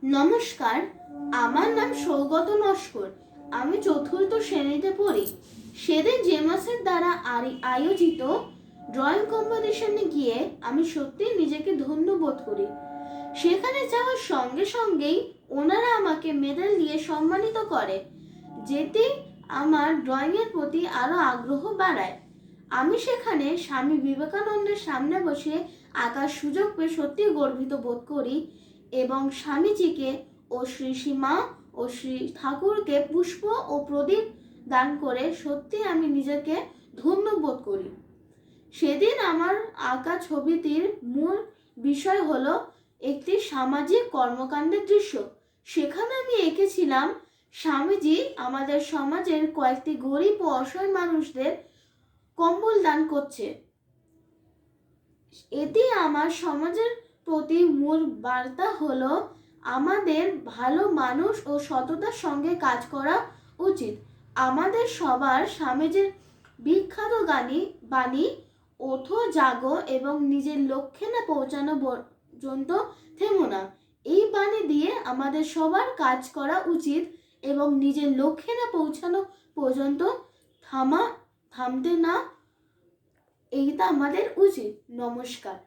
নমস্কার, আমার নাম সৌগত নস্কর। আমি চতুর্থ শ্রেণীতে পড়ি। সেদিন জেমাসের দ্বারা আয়োজিত ড্রয়িং কম্পিটিশনে গিয়ে আমি সত্যি নিজেকে ধন্য বোধ করি। সেখানে যাওয়ার সঙ্গে সঙ্গেই ওনারা আমাকে মেডেল দিয়ে সম্মানিত করে, যেটি আমার ড্রয়িংয়ের প্রতি আরো আগ্রহ বাড়ায়। আমি সেখানে স্বামী বিবেকানন্দের সামনে বসে আঁকার সুযোগ পেয়ে সত্যি গর্বিত বোধ করি এবং স্বামীজিকে ও শ্রী শ্রী মা ও শ্রী ঠাকুরকে পুষ্প ও প্রদীপ দান করে সত্যি আমি নিজেকে ধন্য বোধ করি। সেদিন আমার আঁকা ছবিটির মূল বিষয় হলো একটি সামাজিক কর্মকাণ্ডের দৃশ্য। সেখানে আমি এঁকেছিলাম স্বামীজি আমাদের সমাজের কয়েকটি গরিব ও অসহায় মানুষদের কম্বল দান করছে। এটি আমার সমাজের প্রতি মূল বার্তা হলো আমাদের ভালো মানুষ ও সততার সঙ্গে কাজ করা উচিত। আমাদের সবার স্বামীজির বিখ্যাত বাণী ওঠো জাগো এবং নিজের লক্ষ্যে না পৌঁছানো পর্যন্ত থেমো না, এই বাণী দিয়ে আমাদের সবার কাজ করা উচিত এবং নিজের লক্ষ্যে না পৌঁছানো পর্যন্ত থামতে না, এইটা আমাদের উচিত। নমস্কার।